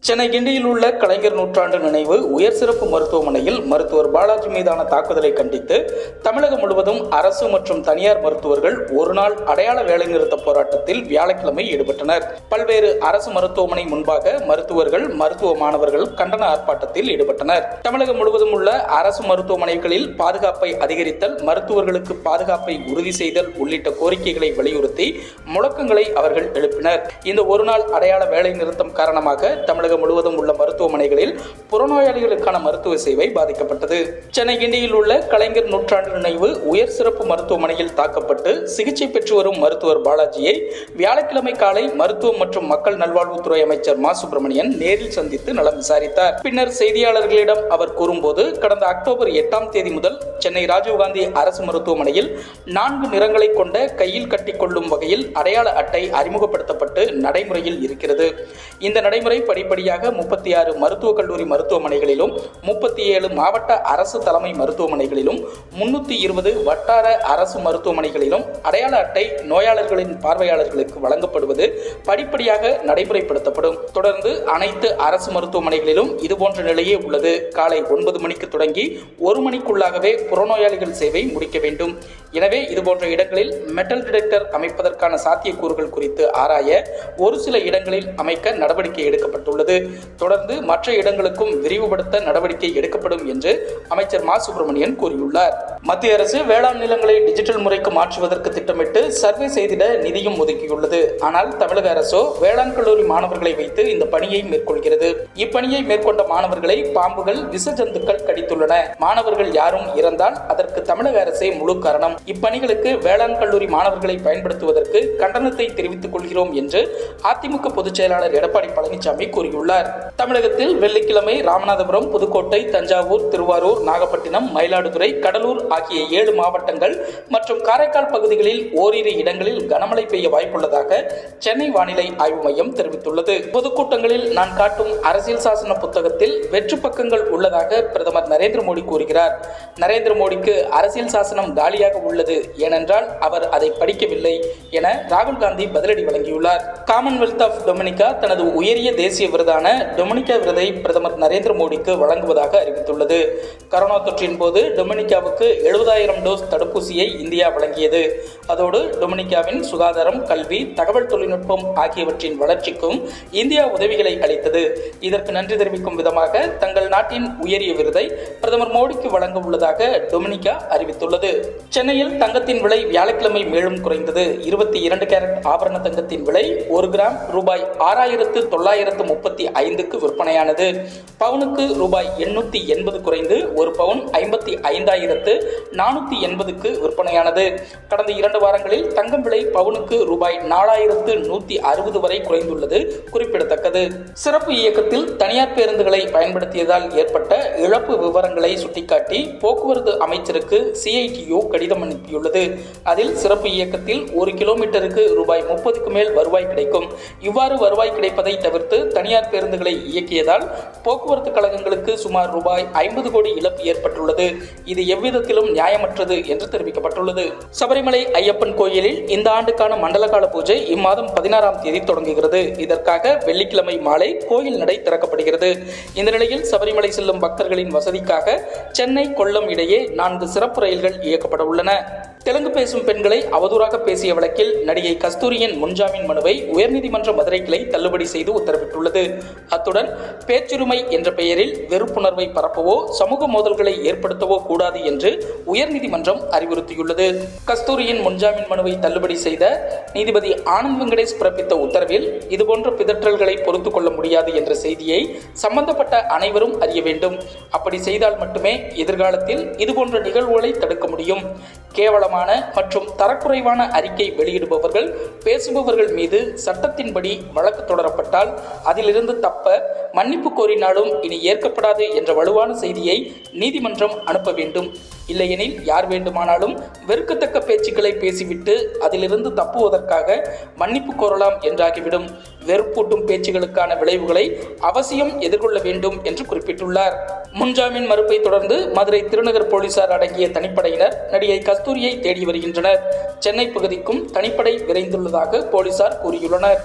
சென்னை கிண்டியில் உள்ள கலைஞர் நூற்றாண்டு நினைவு உயர் சிறப்பு மருத்துவமனையில் மருத்துவர் பாலாஜி மீதான தாக்குதலை கண்டித்து தமிழகம் முழுவதும் அரசு மற்றும் தனியார் மருத்துவர்கள் ஒருநாள் அடையாள வேலைநிறுத்த போராட்டத்தில் வியாழக்கிழமை ஈடுபட்டனர். பல்வேறு அரசு மருத்துவமனை முன்பாக மருத்துவர்கள், மருத்துவ மாணவர்கள் கண்டன ஆர்ப்பாட்டத்தில் ஈடுபட்டனர். தமிழகம் முழுவதும் உள்ள அரசு மருத்துவமனைகளில் பாதுகாப்பை அதிகரித்தல், மருத்துவர்களுக்கு பாதுகாப்பை உறுதி செய்தல் உள்ளிட்ட கோரிக்கைகளை வலியுறுத்தி முழக்கங்களை அவர்கள் எழுப்பினர். இந்த ஒருநாள் அடையாள வேலை நிறுத்தம் காரணமாக தமிழகம் முழுவதும் உள்ள மருத்துவமனைகளில் புறநோயாளிகளுக்கான மருத்துவ சேவை பாதிக்கப்பட்டது. சென்னை கிண்டியில் உள்ள கலைஞர் நூற்றாண்டு நினைவு உயர் சிறப்பு மருத்துவமனையில் தாக்கப்பட்டு சிகிச்சை பெற்று வரும் மருத்துவர் பாலாஜியை வியாழக்கிழமை காலை மருத்துவம் மற்றும் மக்கள் நல்வாழ்வுத்துறை அமைச்சர் மா. சுப்பிரமணியன் நேரில் சந்தித்து நலம் விசாரித்தார். பின்னர் செய்தியாளர்களிடம் அவர் கூறும்போது, கடந்த அக்டோபர் 8ஆம் தேதி முதல் சென்னை ராஜீவ்காந்தி அரசு மருத்துவமனையில் 4 நிறங்களை கொண்ட கையில் கட்டிக்கொள்ளும் வகையில் அடையாள அட்டை அறிமுகப்படுத்தப்பட்டு நடைமுறையில் இருக்கிறது. இந்த நடைமுறை படிப்படியாக 36 மருத்துவக் கல்லூரி மருத்துவமனைகளிலும், 37 மாவட்ட அரசு தலைமை மருத்துவமனைகளிலும், 320 வட்டார அரசு மருத்துவமனைகளிலும் அடையாள அட்டை நோயாளர்களின் பார்வையாளர்களுக்கு வழங்கப்படுவது படிப்படியாக நடைமுறைப்படுத்தப்படும். தொடர்ந்து அனைத்து அரசு மருத்துவமனைகளிலும் இதுபோன்ற நிலையே உள்ளது. காலை 9 மணிக்கு தொடங்கி 1 மணிக்குள்ளாகவே புறநோயாளிகள் சேவை முடிக்க வேண்டும். எனவே இதுபோன்ற இடங்களில் மெட்டல் டிடெக்டர் அமைப்பதற்கான சாத்தியக்கூறுகள் குறித்து ஆராய ஒரு சில இடங்களில் அமைக்க நடவடிக்கை எடுக்கப்பட்டுள்ளது. தொடர்ந்து மற்ற இடங்களுக்கும் விரிவுபடுத்த நடவடிக்கை எடுக்கப்படும் என்று அமைச்சர் மா. சுப்பிரமணியன் கூறியுள்ளார். மத்திய அரசு வேளாண் நிலங்களை டிஜிட்டல் முறைக்கு மாற்றுவதற்கு திட்டமிட்டு சர்வே செய்திட நிதியும் ஒதுக்கியுள்ளது. ஆனால் தமிழக அரசோ வேளாண் கல்லூரி மாணவர்களை வைத்து இந்த பணியை மேற்கொள்கிறது. இப்பணியை மேற்கொண்ட மாணவர்களை பாம்புகள், விஷ ஜந்துக்கள் கடித்துள்ளன. மாணவர்கள் யாரும் இறந்தால் அதற்கு தமிழக அரசே முழு காரணம். இப்பணிகளுக்கு வேளாண் கல்லூரி மாணவர்களை பயன்படுத்துவதற்கு கண்டனத்தை தெரிவித்துக் கொள்கிறோம் என்று அதிமுக பொதுச் செயலாளர் எடப்பாடி பழனிசாமி கூறியுள்ளார். தமிழகத்தில் வெள்ளிக்கிழமை ராமநாதபுரம், புதுக்கோட்டை, தஞ்சாவூர், திருவாரூர், நாகப்பட்டினம், மயிலாடுதுறை, கடலூர் ஆகிய 7 மாவட்டங்கள் மற்றும் காரைக்கால் பகுதிகளில் ஓரிரு இடங்களில் கனமழை பெய்ய வாய்ப்புள்ளதாக சென்னை வானிலை ஆய்வு மையம் தெரிவித்துள்ளது. பொதுக்கூட்டங்களில் நான் காட்டும் அரசியல் சாசன புத்தகத்தில் வெற்று பக்கங்கள் உள்ளதாக பிரதமர் நரேந்திர மோடி கூறுகிறார். நரேந்திர மோடிக்கு அரசியல் சாசனம் காலியாக உள்ளது, ஏனென்றால் அவர் அதை படிக்கவில்லை என ராகுல் காந்தி பதிலடி வழங்கியுள்ளார். காமன்வெல்த் ஆஃப் டொமினிகா தனது உயரிய தேசிய விருதான டொமினிகா விருதை பிரதமர் நரேந்திர மோடிக்கு வழங்குவதாக அறிவித்துள்ளது. கரோனா தொற்றின் போது டொமினிகாவுக்கு 70,000 டோஸ் தடுப்பூசியை இந்தியா வழங்கியது. அதோடு டொமினிகாவின் சுகாதாரம், கல்வி, தகவல் தொழில்நுட்பம் ஆகியவற்றின் வளர்ச்சிக்கும் இந்தியா உதவிகளை அளித்தது. இதற்கு நன்றி தெரிவிக்கும் விதமாக தங்கள் நாட்டின் உயரிய விருதை பிரதமர் மோடிக்கு வழங்க உள்ளதாக டொமினிகா அறிவித்துள்ளது. சென்னையில் தங்கத்தின் விலை வியாழக்கிழமை மேலும் குறைந்தது. 22 கேரட் ஆபரண தங்கத்தின் விலை 1 கிராம் ரூபாய் 6,935க்கு விற்பனையானது. பவுனுக்கு ரூபாய் 880 குறைந்து 1 பவுன் 55,480க்கு விற்பனையானது. கடந்த 2 வாரங்களில் தங்கம் விலை பவுனுக்கு ரூபாய் 4,160 வரை குறைந்துள்ளது குறிப்பிடத்தக்கது. சிறப்பு இயக்கத்தில் தனியார் பேருந்துகளை பயன்படுத்தியதால் ஏற்பட்ட இழப்பு விவரங்களை சுட்டிக்காட்டி போக்குவரத்து அமைச்சருக்கு CITU கடிதம் அனுப்பியுள்ளது. அதில் சிறப்பு இயக்கத்தில் 1 கிலோமீட்டருக்கு ரூபாய் 30க்கு மேல் வருவாய் கிடைக்கும். இவ்வாறு வருவாய் கிடைப்பதை தவிர்த்து தனியார் பேருந்துகளை இயக்கியதால் போக்குவரத்து கழகங்களுக்கு சுமார் ரூபாய் 50 கோடி இழப்பு ஏற்பட்டுள்ளது. இது எவ்விதத்திலும் நியாயமற்றது என்று தெரிவிக்கப்பட்டுள்ளது. சபரிமலை ஐயப்பன் கோயிலில் இந்த ஆண்டுக்கான மண்டலகால பூஜை இம்மாதம் 16ஆம் தேதி தொடங்குகிறது. இதற்காக வெள்ளிக்கிழமை மாலை கோயில் நடை திறக்கப்படுகிறது. இந்த நிலையில் சபரிமலை செல்லும் பக்தர்களின் வசதிக்காக சென்னை, கொல்லம் இடையே 4 சிறப்பு ரயில்கள் இயக்கப்பட உள்ளன. தெலுங்கு பேசும் பெண்களை அவதூறாக பேசிய வழக்கில் நடிகை கஸ்தூரியின் முன்ஜாமீன் மனுவை உயர்நீதிமன்ற மதுரை கிளை தள்ளுபடி செய்து உத்தரவிட்டுள்ளது. அத்துடன் பேச்சுரிமை என்ற பெயரில் வெறுப்புணர்வை பரப்பவோ சமூக மோதல்களை ஏற்படுத்தவோ கூடாது என்று உயர்நீதிமன்றம் அறிவுறுத்தியுள்ளது. கஸ்தூரியின் முன்ஜாமீன் மனுவை தள்ளுபடி செய்த நீதிபதி ஆனந்த் வெங்கடேஷ் பிறப்பித்த உத்தரவில் இதுபோன்ற பிதற்றல்களை பொறுத்துக் கொள்ள முடியாது என்ற செய்தியை சம்பந்தப்பட்ட அனைவரும் அறிய வேண்டும். அப்படி செய்தால் மட்டுமே எதிர்காலத்தில் இதுபோன்ற நிகழ்வுகளை தடுக்க முடியும். கேவலமான மற்றும் தரக்குறைவான அறிக்கை வெளியிடுபவர்கள், பேசுபவர்கள் மீது சட்டத்தின்படி வழக்கு தொடரப்பட்டால் அதிலிருந்து தப்ப மன்னிப்பு கோரினாலும் இனி ஏற்கப்படாது என்ற வலுவான செய்தியை நீதிமன்றம் அனுப்ப வேண்டும். இல்லையெனில் யார் வேண்டுமானாலும் வெறுக்கத்தக்க பேச்சுக்களை பேசிவிட்டு அதிலிருந்து தப்புவதற்காக மன்னிப்பு கோரலாம் என்றாகிவிடும். வெறுப்பூட்டும் பேச்சுகளுக்கான விளைவுகளை அவசியம் எதிர்கொள்ள வேண்டும் என்று குறிப்பிட்டுள்ளார். முன்ஜாமீன் மறுப்பை தொடர்ந்து மதுரை திருநகர் போலீசார் அடங்கிய தனிப்படையினர் நடிகை கஸ்தூரியை தேடி வருகின்றனர். சென்னை பகுதிக்கும் தனிப்படை விரைந்துள்ளதாக போலீசார் கூறியுள்ளனர்.